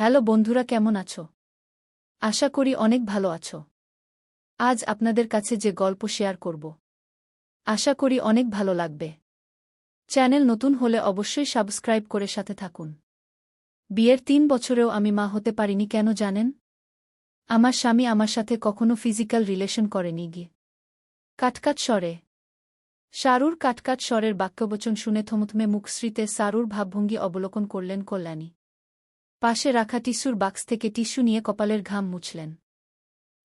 Hello বন্ধুরা, কেমন আছো? আশা করি অনেক ভালো আছো। আজ আপনাদের কাছে যে গল্প শেয়ার করব, আশা করি অনেক ভালো লাগবে। চ্যানেল নতুন হলে অবশ্যই সাবস্ক্রাইব করে সাথে থাকুন। বিয়ের ৩ বছরেও আমি মা হতে পারিনি, কেন জানেন? আমার স্বামী আমার সাথে কখনো ফিজিক্যাল রিলেশন করেনি। কাটকাট স্বরে শারুর কাটকাট স্বরের বাক্যবচন শুনে থমথমে মুখশ্রীতে শারুর ভাবভঙ্গি অবলোকন করলেন কল্যাণী। পাশে রাখা টিস্যুর বাক্স থেকে টিস্যু নিয়ে কপালের ঘাম মুছলেন।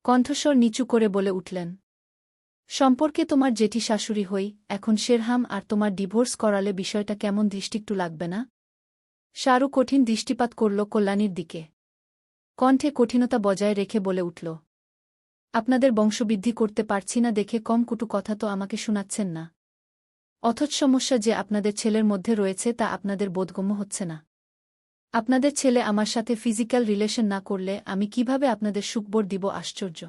কণ্ঠস্বর নিচু করে বলে উঠলেন, সম্পর্কে তোমার জেঠি শাশুড়ি হই এখন শেরহাম, আর তোমার ডিভোর্স করালে বিষয়টা কেমন দৃষ্টিকটু লাগবে না? শারু কঠিন দৃষ্টিপাত করল কল্যাণীর দিকে। কণ্ঠে কঠিনতা বজায় রেখে বলে উঠল, আপনাদের বংশবৃদ্ধি করতে পারছি না দেখে কম কটু কথা তো আমাকে শোনাচ্ছেন না। অথচ সমস্যা যে আপনাদের ছেলের মধ্যে রয়েছে তা আপনাদের বোধগম্য হচ্ছে না। আপনাদের ছেলে আমার সাথে ফিজিক্যাল রিলেশন না করলে আমি কিভাবে আপনাদের সুখবর দিব? আশ্চর্য!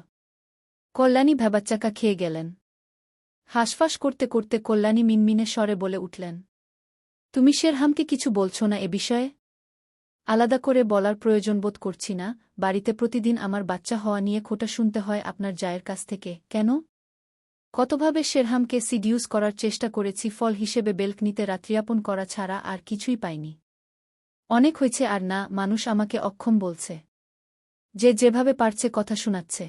কল্যাণী ভ্যাবাচ্চাকা খেয়ে গেলেন। হাঁসফাঁস করতে করতে কল্যাণী মিনমিনে স্বরে বলে উঠলেন, তুমি শেরহামকে কিছু বলছো না এ বিষয়ে? আলাদা করে বলার প্রয়োজন বোধ করছি না, বাড়িতে প্রতিদিন আমার বাচ্চা হওয়া নিয়ে খোঁটা শুনতে হয় আপনার জায়ের কাছ থেকে, কেন? কতভাবে শেরহামকে সিডিউস করার চেষ্টা করেছি, ফল হিসেবে বেলকনিতে রাত্রিয়াপন করা ছাড়া আর কিছুই পাইনি। অনেক হয়েছে আর না, মানুষ আমাকে অক্ষম বলছে। যে যেভাবে পারছে কথা শোনাচ্ছে।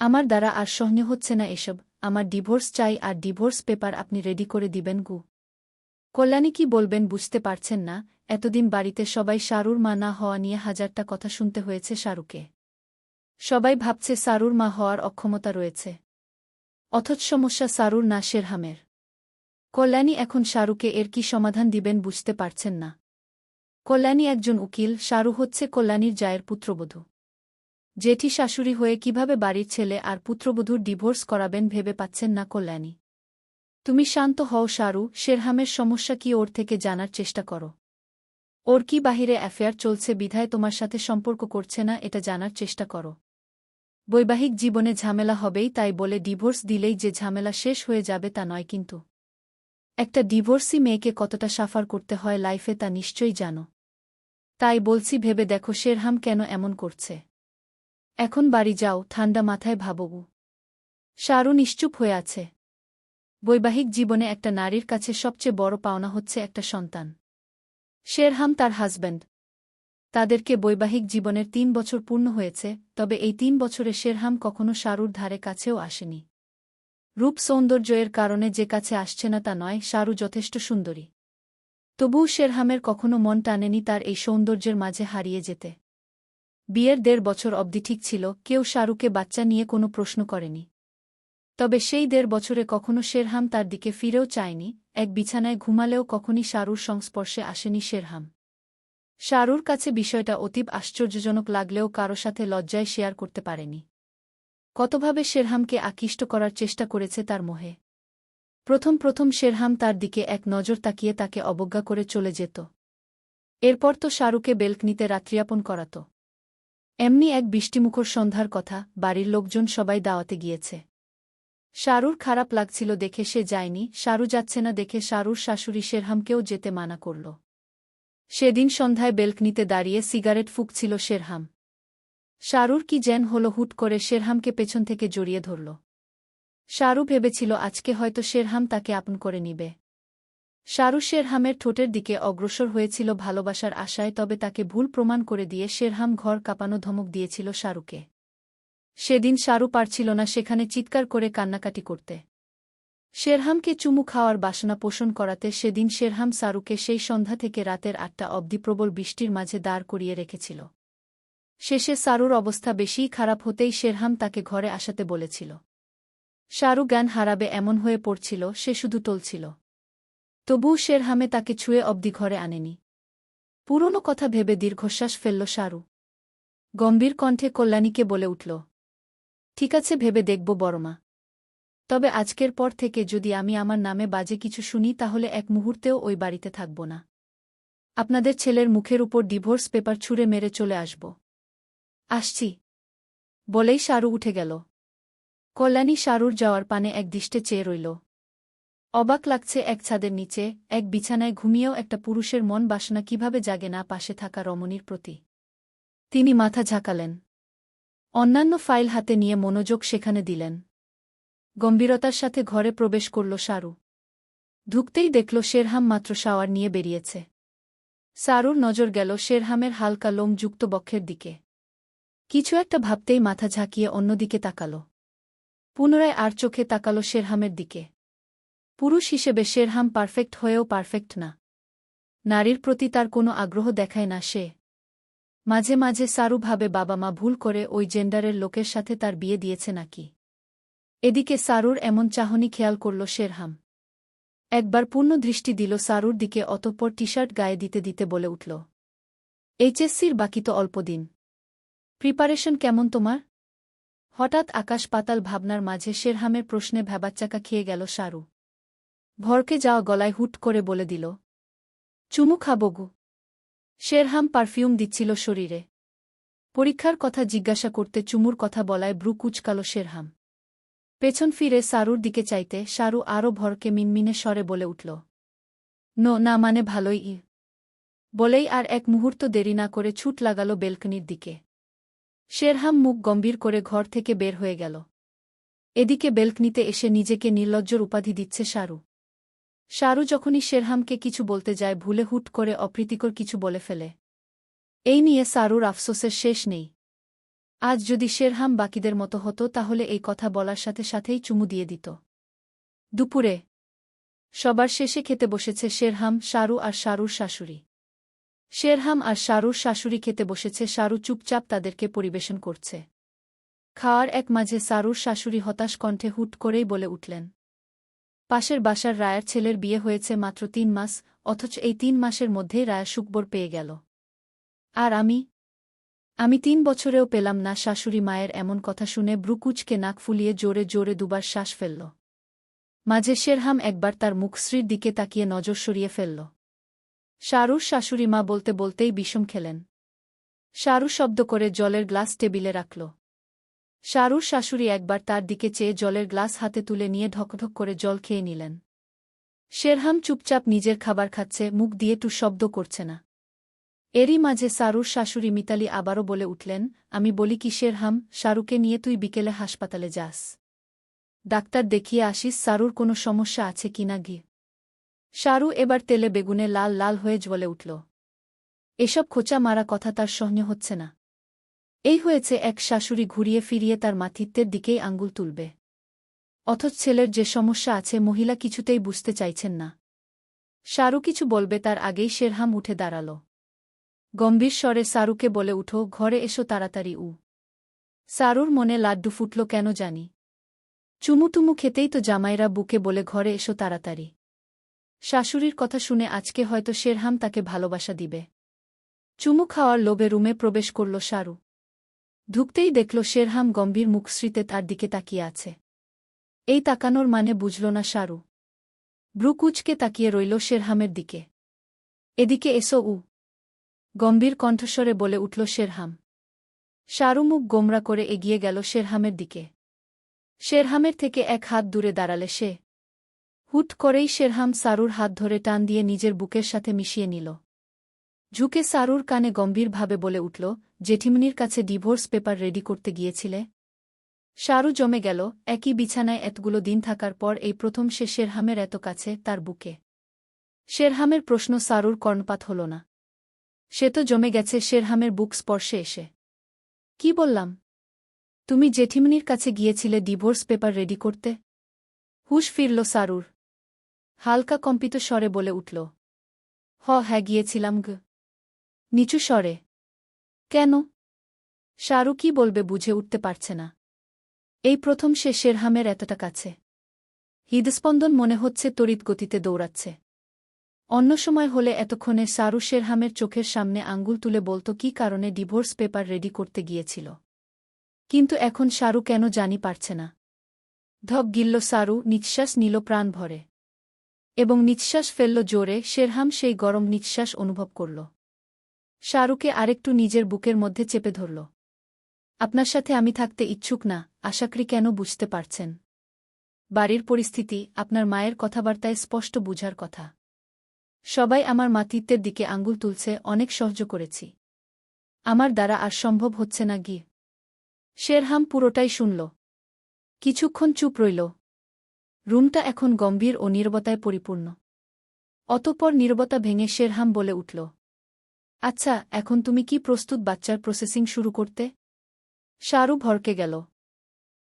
আমার দ্বারা আর সহ্য হচ্ছে না এসব, আমার ডিভোর্স চাই, আর ডিভোর্স পেপার আপনি রেডি করে দিবেন গু। কল্যাণী কি বলবেন বুঝতে পারছেন না। এতদিন বাড়িতে সবাই শারুর মা না হওয়া নিয়ে হাজারটা কথা শুনতে হয়েছে শারুকে। সবাই ভাবছে শারুর মা হওয়ার অক্ষমতা রয়েছে। অথচ সমস্যা শারুর না, শেরহামের। কল্যাণী এখন শারুকে এর কি সমাধান দিবেন বুঝতে পারছেন না। কল্যাণী একজন উকিল, শারু হচ্ছে কল্যাণীর জায়ের পুত্রবধূ। জেঠি শাশুড়ি হয়ে কিভাবে বাড়ির ছেলে আর পুত্রবধূর ডিভোর্স করাবেন ভেবে পাচ্ছেন না কল্যাণী। তুমি শান্ত হও শারু, শেরহামের সমস্যা কি ওর থেকে জানার চেষ্টা করো। ওর কি বাহিরে অ্যাফেয়ার চলছে বিধায় তোমার সাথে সম্পর্ক করছে না এটা জানার চেষ্টা করো। বৈবাহিক জীবনে ঝামেলা হবেই, তাই বলে ডিভোর্স দিলেই যে ঝামেলা শেষ হয়ে যাবে তা নয় কিন্তু। একটা ডিভোর্সি মেয়েকে কতটা সাফার করতে হয় লাইফে তা নিশ্চয়ই জানো। তাই বলছি ভেবে দেখো শেরহাম কেন এমন করছে। এখন বাড়ি যাও, ঠান্ডা মাথায় ভাবো। শারু নিশ্চুপ হয়ে আছে। বৈবাহিক জীবনে একটা নারীর কাছে সবচেয়ে বড় পাওনা হচ্ছে একটা সন্তান। শেরহাম তার হাজব্যান্ড। তাদেরকে বৈবাহিক জীবনের ৩ বছর পূর্ণ হয়েছে, তবে এই ৩ বছরে শেরহাম কখনো শারুর ধারে কাছেও আসেনি। রূপ সৌন্দর্যের কারণে যে কাছে আসছে না তা নয়, শারু যথেষ্ট সুন্দরী। তবুও শেরহামের কখনো মন টানেনি তার এই সৌন্দর্যের মাঝে হারিয়ে যেতে। বিয়ের ১.৫ বছর অবধি ঠিক ছিল, কেউ শারুকে বাচ্চা নিয়ে কোনো প্রশ্ন করেনি। তবে সেই ১.৫ বছরে কখনো শেরহাম তার দিকে ফিরেও চায়নি, এক বিছানায় ঘুমালেও কখনই শারুর সংস্পর্শে আসেনি শেরহাম। শারুর কাছে বিষয়টা অতীব আশ্চর্যজনক লাগলেও কারো সাথে লজ্জায় শেয়ার করতে পারেনি। কতভাবে শেরহামকে আকৃষ্ট করার চেষ্টা করেছে তার মোহে। প্রথম শেরহাম তার দিকে এক নজর তাকিয়ে তাকে অবজ্ঞা করে চলে যেত। এরপর তো শারুকে বেলকনিতে রাত্রিয়াপন করাত। এমনি এক বৃষ্টিমুখর সন্ধ্যার কথা, বাড়ির লোকজন সবাই দাওয়াতে গিয়েছে। শারুর খারাপ লাগছিল দেখে সে যায়নি, শারু যাচ্ছে না দেখে শারুর শাশুড়ি শেরহামকেও যেতে মানা করল। সেদিন সন্ধ্যায় বেলকনিতে দাঁড়িয়ে সিগারেট ফুঁকছিল শেরহাম। শারুর কি যেন হলো, হুট করে শেরহামকে পেছন থেকে জড়িয়ে ধরল। শারু ভেবেছিল আজকে হয়তো শেরহাম তাকে আপন করে নিবে। শারু শেরহামের ঠোঁটের দিকে অগ্রসর হয়েছিল ভালোবাসার আশায়, তবে তাকে ভুল প্রমাণ করে দিয়ে শেরহাম ঘর কাঁপানো ধমক দিয়েছিল শারুকে। সেদিন শারু পারছিল না সেখানে চিৎকার করে কান্নাকাটি করতে। শেরহামকে চুমু খাওয়ার বাসনা পোষণ করাতে সেদিন শেরহাম শারুকে সেই সন্ধ্যা থেকে রাতের ৮টা অবধি প্রবল বৃষ্টির মাঝে দাঁড় করিয়ে রেখেছিল। শেষে শারুর অবস্থা বেশিই খারাপ হতেই শেরহাম তাকে ঘরে আসাতে বলেছিল। শারু জ্ঞান হারাবে এমন হয়ে পড়ছিল, সে শুধু টলছিল। তবুও শেরহামে তাকে ছুঁয়ে অবধি ঘরে আনেনি। পুরনো কথা ভেবে দীর্ঘশ্বাস ফেলল শারু। গম্ভীর কণ্ঠে কল্যাণীকে বলে উঠল, ঠিক আছে, ভেবে দেখব বড়মা। তবে আজকের পর থেকে যদি আমি আমার নামে বাজে কিছু শুনি তাহলে এক মুহূর্তেও ওই বাড়িতে থাকব না। আপনাদের ছেলের মুখের উপর ডিভোর্স পেপার ছুঁড়ে মেরে চলে আসব। আসছি বলেই শারু উঠে গেল। কল্যাণী শারুর যাওয়ার পানে একদৃষ্টে চেয়ে রইল। অবাক লাগছে, এক ছাদের নিচে এক বিছানায় ঘুমিয়েও একটা পুরুষের মন বাসনা কিভাবে জাগে না পাশে থাকা রমণীর প্রতি। তিনি মাথা ঝাঁকালেন। অন্যান্য ফাইল হাতে নিয়ে মনোযোগ সেখানে দিলেন। গম্ভীরতার সাথে ঘরে প্রবেশ করল সারু। ঢুকতেই দেখল শেরহাম মাত্র শাওয়ার নিয়ে বেরিয়েছে। সারুর নজর গেল শেরহামের হালকা লোমযুক্ত বক্ষের দিকে। কিছু একটা ভাবতেই মাথা ঝাঁকিয়ে অন্যদিকে তাকাল। পুনরায় আর চোখে তাকাল শেরহামের দিকে। পুরুষ হিসেবে শেরহাম পারফেক্ট হয়েও পারফেক্ট না। নারীর প্রতি তার কোনো আগ্রহ দেখায় না সে। মাঝে মাঝে সারু ভাবে বাবা মা ভুল করে ওই জেন্ডারের লোকের সাথে তার বিয়ে দিয়েছে নাকি। এদিকে সারুর এমন চাহনি খেয়াল করল শেরহাম। একবার পূর্ণ দৃষ্টি দিল সারুর দিকে, অতঃপর টি-শার্ট গায়ে দিতে দিতে বলে উঠল, এইচএসসির বাকি তো অল্প দিন। প্রিপারেশন কেমন তোমার? হঠাৎ আকাশ পাতাল ভাবনার মাঝে শেরহামের প্রশ্নে ভ্যাবাচ্চাকা খেয়ে গেল সারু। ভরকে যাওয়া গলায় হুট করে বলে দিল, চুমু খাবো গু। শেরহাম পারফিউম দিচ্ছিল শরীরে। পরীক্ষার কথা জিজ্ঞাসা করতে চুমুর কথা বলায় ব্রু কুচকাল শেরহাম। পেছন ফিরে সারুর দিকে চাইতে সারু আরও ভরকে মিনমিনে স্বরে বলে উঠল, না মানে ভালোই। বলেই আর এক মুহূর্ত দেরি না করে ছুট লাগাল বেলকনির দিকে। শেরহাম মুখ গম্ভীর করে ঘর থেকে বের হয়ে গেল। এদিকে বেলকনিতে এসে নিজেকে নির্লজ্জর উপাধি দিচ্ছে সারু। সারু যখনই শেরহামকে কিছু বলতে যায় ভুলে হুট করে অপ্রীতিকর কিছু বলে ফেলে। এই নিয়ে সারুর আফসোসের শেষ নেই। আজ যদি শেরহাম বাকিদের মতো হতো তাহলে এই কথা বলার সাথে সাথেই চুমু দিয়ে দিত। দুপুরে সবার শেষে খেতে বসেছে শেরহাম, সারু আর সারুর শাশুড়ি। শেরহাম আর সারুর শাশুড়ি খেতে বসেছে, সারু চুপচাপ তাদেরকে পরিবেশন করছে। খাওয়ার এক মাঝে সারুর শাশুড়ি হতাশ কণ্ঠে হুট করেই বলে উঠলেন, পাশের বাসার রায়ার ছেলের বিয়ে হয়েছে মাত্র ৩ মাস, অথচ এই ৩ মাসের মধ্যেই রায়া সুখবর পেয়ে গেল। আর আমি 3 বছরেও পেলাম না। শাশুড়ি মায়ের এমন কথা শুনে ব্রুকুচকে নাক ফুলিয়ে জোরে জোরে দুবার শ্বাস ফেলল। মাঝে শেরহাম একবার তার মুখশ্রীর দিকে তাকিয়ে নজর সরিয়ে ফেলল। সারুর শাশুড়ি মা বলতে বলতেই বিষম খেলেন। সারু শব্দ করে জলের গ্লাস টেবিলে রাখল। সারুর শাশুড়ি একবার তার দিকে চেয়ে জলের গ্লাস হাতে তুলে নিয়ে ঢকঢক করে জল খেয়ে নিলেন। শেরহাম চুপচাপ নিজের খাবার খাচ্ছে, মুখ দিয়ে টু শব্দ করছে না। এরই মাঝে সারুর শাশুড়ি মিতালি আবারও বলে উঠলেন, আমি বলি কি শেরহাম, সারুকে নিয়ে তুই বিকেলে হাসপাতালে যাস। ডাক্তার দেখিয়ে আসিস, সারুর কোনো সমস্যা আছে কিনা গিয়ে। সারু এবার তেলে বেগুনে লাল লাল হয়ে জ্বলে উঠল। এসব খোঁচা মারা কথা তার সহ্য হচ্ছে না। এই হয়েছে এক শাশুড়ি ঘুরিয়ে ফিরিয়ে তার মাথিত্বের দিকেই আঙ্গুল তুলবে। অথচ ছেলের যে সমস্যা আছে মহিলা কিছুতেই বুঝতে চাইছেন না। সারু কিছু বলবে তার আগেই শেরহাম উঠে দাঁড়াল। গম্ভীর স্বরে সারুকে বলে উঠো, ঘরে এসো তাড়াতাড়ি। সারুর মনে লাড্ডু ফুটল কেন জানি। চুমুটুমু খেতেই তো জামাইরা বুকে বলে ঘরে এসো তাড়াতাড়ি। শাশুড়ির কথা শুনে আজকে হয়তো শেরহাম তাকে ভালোবাসা দিবে। চুমু খাওয়ার লোভে রুমে প্রবেশ করল সারু। ঢুকতেই দেখল শেরহাম গম্ভীর মুখশ্রীতে তার দিকে তাকিয়ে আছে। এই তাকানোর মানে বুঝল না সারু। ব্রুকুচকে তাকিয়ে রইল শেরহামের দিকে। এদিকে এসো। গম্ভীর কণ্ঠস্বরে বলে উঠল শেরহাম। সারু মুখ গোমরা করে এগিয়ে গেল শেরহামের দিকে। শেরহামের থেকে এক হাত দূরে দাঁড়ালে সে। হুট করেই শেরহাম সারুর হাত ধরে টান দিয়ে নিজের বুকের সাথে মিশিয়ে নিল। ঝুঁকে সারুর কানে গম্ভীরভাবে বলে উঠল, জেঠিমনির কাছে ডিভোর্স পেপার রেডি করতে গিয়েছিলে। সারু জমে গেল। একই বিছানায় এতগুলো দিন থাকার পর এই প্রথম সে শেরহামের এত কাছে, তার বুকে। শেরহামের প্রশ্ন সারুর কর্ণপাত হল না। সে তো জমে গেছে শেরহামের বুক স্পর্শে এসে। কি বললাম? তুমি জেঠিমনির কাছে গিয়েছিলে ডিভোর্স পেপার রেডি করতে? হুশ ফিরল সারুর। হালকা কম্পিত স্বরে বলে উঠল, হ্যাঁ গিয়েছিলাম গ। নিচু স্বরে। কেন? সারু কি বলবে বুঝে উঠতে পারছে না। এই প্রথম সে শেরহামের এতটা কাছে। হৃদস্পন্দন মনে হচ্ছে তড়িৎ গতিতে দৌড়াচ্ছে। অন্য সময় হলে এতক্ষণে সারু শেরহামের চোখের সামনে আঙ্গুল তুলে বলত কি কারণে ডিভোর্স পেপার রেডি করতে গিয়েছিল। কিন্তু এখন সারু কেন জানি পারছে না। ধপ গিলল সারু, নিঃশ্বাস নিল প্রাণ ভরে। এবং নিঃশ্বাস ফেলল জোরে। শেরহাম সেই গরম নিঃশ্বাস অনুভব করল। সারুকে আরেকটু নিজের বুকের মধ্যে চেপে ধরল। আপনার সাথে আমি থাকতে ইচ্ছুক না, আশা করি কেন বুঝতে পারছেন। বাড়ির পরিস্থিতি, আপনার মায়ের কথাবার্তায় স্পষ্ট বুঝার কথা। সবাই আমার মাতৃত্বের দিকে আঙ্গুল তুলছে, অনেক সহ্য করেছি। আমার দ্বারা আর সম্ভব হচ্ছে না গি। শেরহাম পুরোটাই শুনল। কিছুক্ষণ চুপ রইল। রুমটা এখন গম্ভীর ও নীরবতায় পরিপূর্ণ। অতঃপর নীরবতা ভেঙে শেরহাম বলে উঠল, আচ্ছা, এখন তুমি কি প্রস্তুত বাচ্চার প্রসেসিং শুরু করতে? শাহরু ভরকে গেল।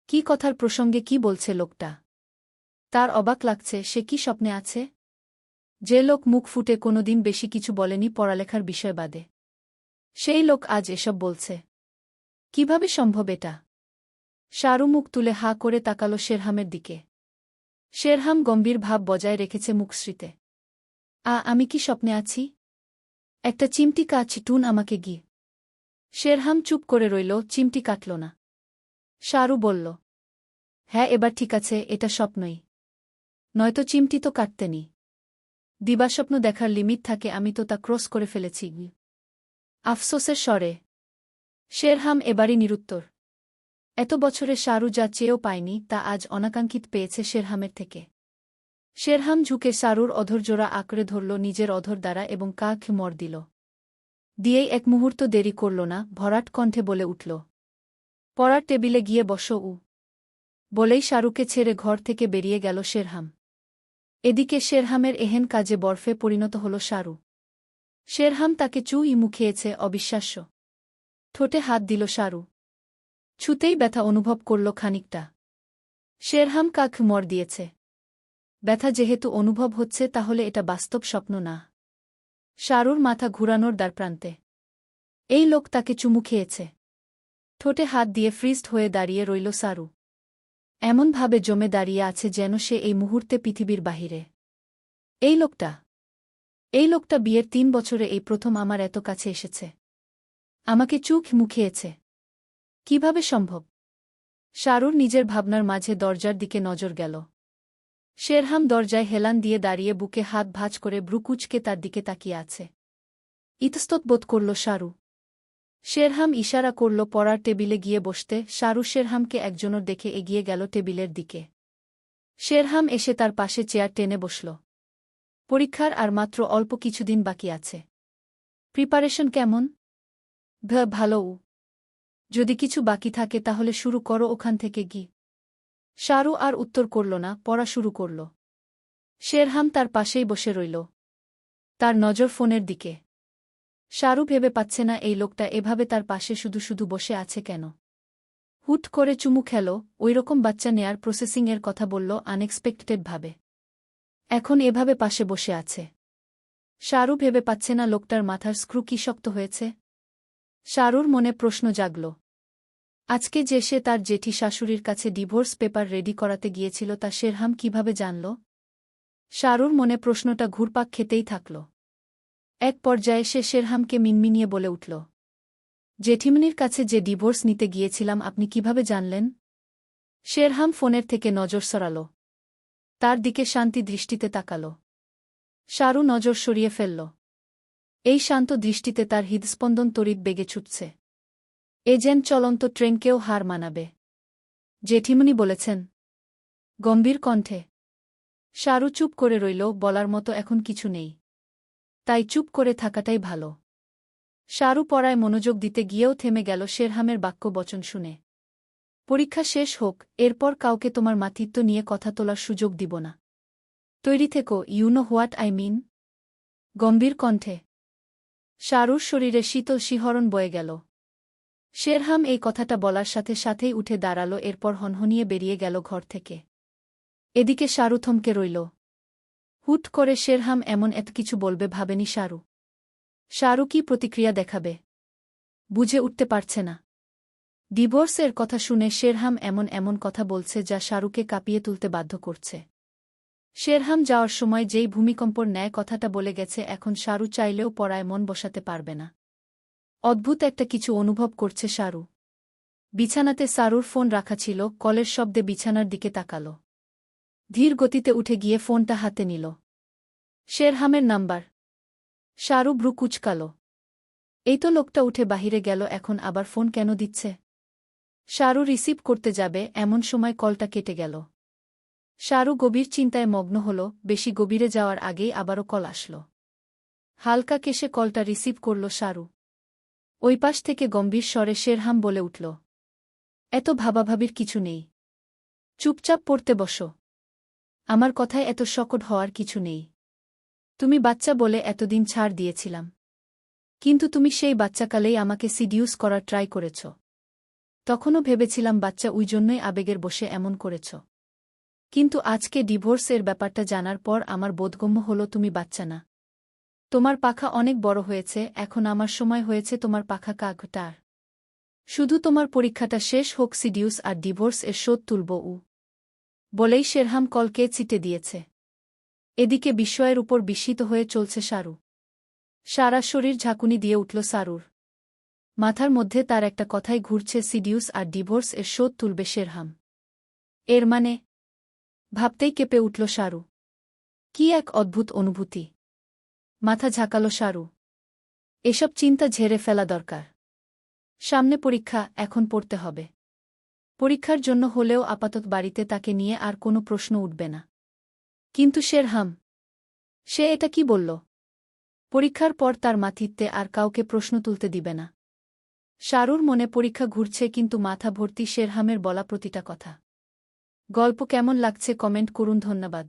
কি কথার প্রসঙ্গে কি বলছে লোকটা? তার অবাক লাগছে, সে কি স্বপ্নে আছে? যে লোক মুখ ফুটে কোনোদিন বেশি কিছু বলেনি পড়ালেখার বিষয় বাদে, সেই লোক আজ এসব বলছে। কিভাবে সম্ভব এটা? শাহরু মুখ তুলে হাঁ করে তাকাল শেরহামের দিকে। শেরহাম গম্ভীর ভাব বজায় রেখেছে মুখশ্রীতে। আমি কি স্বপ্নে আছি? একটা চিমটি কাচ টুন আমাকে গি। শেরহাম চুপ করে রইল, চিমটি কাটল না। শাহরু বলল, হ্যাঁ, এবার ঠিক আছে, এটা স্বপ্নই। নয়তো চিমটি তো কাটতেনি। দিবাস্বপ্ন দেখার লিমিট থাকে, আমি তো তা ক্রস করে ফেলেছি। আফসোসের স্বরে শেরহাম এবারই নিরুত্তর। এত বছরে শাহরু যা চেয়েও পায়নি তা আজ অনাকাঙ্ক্ষিত পেয়েছে শেরহামের থেকে। শেরহাম ঝুঁকে শাহরুর অধরজোড়া আঁকড়ে ধরল নিজের অধর দ্বারা এবং কাঁখ মর দিল। দিয়েই এক মুহূর্ত দেরি করল না, ভরাট কণ্ঠে বলে উঠল, পড়ার টেবিলে গিয়ে বসো। বলেই শাহরুকে ছেড়ে ঘর থেকে বেরিয়ে গেল শেরহাম। এদিকে শেরহামের এহেন কাজে বরফে পরিণত হল শাহরু। শেরহাম তাকে চুই মুখিয়েছে, অবিশ্বাস্য। ঠোঁটে হাত দিল শাহরু। ছুতেই ব্যথা অনুভব করল খানিকটা। শেরহাম কাঁখ মর দিয়েছে। ব্যথা যেহেতু অনুভব হচ্ছে, তাহলে এটা বাস্তব স্বপ্ন না। শাহরুর মাথা ঘুরানোর দ্বারপ্রান্তে। এই লোক তাকে চুমু খেয়েছে। ঠোঁটে হাত দিয়ে ফ্রিজড হয়ে দাঁড়িয়ে রইল শাহরু। এমনভাবে জমে দাঁড়িয়ে আছে যেন সে এই মুহূর্তে পৃথিবীর বাহিরে। এই লোকটা বিয়ের 3 বছরে এই প্রথম আমার এত কাছে এসেছে। আমাকে চুখ মুখিয়েছে। কিভাবে সম্ভব? শাহরুর নিজের ভাবনার মাঝে দরজার দিকে নজর গেল। শেরহাম দরজায় হেলান দিয়ে দাঁড়িয়ে বুকে হাত ভাঁজ করে ব্রুকুচকে তার দিকে তাকিয়ে আছে। ইতস্তত বোধ করল শাহরু। শেরহাম ইশারা করল পড়ার টেবিলে গিয়ে বসতে। শাহরু শেরহামকে একজনের দেখে এগিয়ে গেল টেবিলের দিকে। শেরহাম এসে তার পাশে চেয়ার টেনে বসল। পরীক্ষার আর মাত্র অল্প কিছুদিন বাকি আছে। প্রিপারেশন কেমন? ভালো। যদি কিছু বাকি থাকে তাহলে শুরু করো ওখান থেকে গি। শাহরু আর উত্তর করল না, পড়া শুরু করল। শেরহাম তার পাশেই বসে রইল, তার নজর ফোনের দিকে। শাহরু ভেবে পাচ্ছে না এই লোকটা এভাবে তার পাশে শুধু শুধু বসে আছে কেন। হুট করে চুমু খেল, ওইরকম বাচ্চা নেয়ার প্রসেসিংয়ের কথা বলল আনএক্সপেক্টেডভাবে। এখন এভাবে পাশে বসে আছে। শাহরু ভেবে পাচ্ছে না লোকটার মাথার স্ক্রু কি শক্ত হয়েছে। শাহরুর মনে প্রশ্ন জাগল, আজকে যে সে তার জেঠি শাশুড়ির কাছে ডিভোর্স পেপার রেডি করাতে গিয়েছিল তা শেরহাম কিভাবে জানল? শাহরুর মনে প্রশ্নটা ঘুরপাক খেতেই থাকল। এক পর্যায়ে সে শেরহামকে মিনমিনিয়ে বলে উঠল, জেঠিমনির কাছে যে ডিভোর্স নিতে গিয়েছিলাম আপনি কিভাবে জানলেন? শেরহাম ফোনের থেকে নজর সরাল। তার দিকে শান্তি দৃষ্টিতে তাকাল। শাহরু নজর সরিয়ে ফেলল। এই শান্ত দৃষ্টিতে তার হৃদস্পন্দন তড়িৎ বেগে ছুটছে। এ যেন চলন্ত ট্রেনকেও হার মানাবে। জেঠিমনি বলেছেন গম্ভীর কণ্ঠে। শাহরু চুপ করে রইল, বলার মতো এখন কিছু নেই। তাই চুপ করে থাকাটাই ভালো। শাহরু পড়ায় মনোযোগ দিতে গিয়েও থেমে গেল শেরহামের বাক্য বচন শুনে। পরীক্ষা শেষ হোক, এরপর কাউকে তোমার মাতৃত্ব নিয়ে কথা তোলার সুযোগ দিব না। তৈরি থেকো, you know what I mean. গম্ভীর কণ্ঠে। শাহরুর শরীরে শীতল শিহরণ বয়ে গেল। শেরহাম এই কথাটা বলার সাথে সাথেই উঠে দাঁড়াল, এরপর হনহনিয়ে বেরিয়ে গেল ঘর থেকে। এদিকে শাহরু থমকে রইল। হুট করে শেরহাম এমন এত কিছু বলবে ভাবেনি শাহরু। শাহরু কি প্রতিক্রিয়া দেখাবে বুঝে উঠতে পারছে না। ডিভোর্সের কথা শুনে শেরহাম এমন কথা বলছে যা শাহরুকে কাঁপিয়ে তুলতে বাধ্য করছে। শেরহাম যাওয়ার সময় যেই ভূমিকম্পর ন্যায় কথাটা বলে গেছে, এখন শাহরু চাইলেও পড়ায় মন বসাতে পারবে না। অদ্ভুত একটা কিছু অনুভব করছে শাহরু। বিছানাতে শাহরুর ফোন রাখা ছিল, কলের শব্দে বিছানার দিকে তাকাল। ধীর গতিতে উঠে গিয়ে ফোনটা হাতে নিল। শেরহামের নাম্বার। শাহরু ভ্রু কুঁচকাল। এই তো লোকটা উঠে বাহিরে গেল, এখন আবার ফোন কেন দিচ্ছে? শাহরু রিসিভ করতে যাবে, এমন সময় কলটা কেটে গেল। শাহরু গভীর চিন্তায় মগ্ন হল। বেশি গভীরে যাওয়ার আগেই আবারও কল আসল। হালকা কেশে কলটা রিসিভ করল শাহরু। ওই পাশ থেকে গম্ভীর স্বরে শেরহাম বলে উঠল, এত ভাবাভাবির কিছু নেই। চুপচাপ পড়তে বসো। আমার কথায় এত শকট হওয়ার কিছু নেই। তুমি বাচ্চা বলে এতদিন ছাড় দিয়েছিলাম। কিন্তু তুমি সেই বাচ্চাকালেই আমাকে সিডিউস করার ট্রাই করেছ। তখনও ভেবেছিলাম বাচ্চা ওই জন্যই আবেগের বসে এমন করেছ। কিন্তু আজকে ডিভোর্সের ব্যাপারটা জানার পর আমার বোধগম্য হলো তুমি বাচ্চা না। তোমার পাখা অনেক বড় হয়েছে, এখন আমার সময় হয়েছে তোমার পাখা কাটার। শুধু তোমার পরীক্ষাটা শেষ হোক, সিডিউস আর ডিভোর্স এর শোধ তুলব বলেই শেরহাম কলকে চিটে দিয়েছে। এদিকে বিস্ময়ের উপর বিস্মিত হয়ে চলছে সারু। সারা শরীর ঝাঁকুনি দিয়ে উঠল সারুর। মাথার মধ্যে তার একটা কথাই ঘুরছে, সিডিউস আর ডিভোর্স এর শোধ তুলবে শেরহাম। এর মানে? ভাবতেই কেঁপে উঠল সারু। কি এক অদ্ভুত অনুভূতি! মাথা ঝাঁকালো সারু। এসব চিন্তা ঝেড়ে ফেলা দরকার। সামনে পরীক্ষা, এখন পড়তে হবে। পরীক্ষার জন্য হলেও আপাতত বাড়িতে তাকে নিয়ে আর কোনো প্রশ্ন উঠবে না। কিন্তু শেরহাম, সে এটা কি বলল? পরীক্ষার পর তার মাথিত্বে আর কাউকে প্রশ্ন তুলতে দিবে না। সারুর মনে পরীক্ষা ঘুরছে, কিন্তু মাথা ভর্তি শেরহামের বলা প্রতিটা কথা। গল্প কেমন লাগছে কমেন্ট করুন। ধন্যবাদ।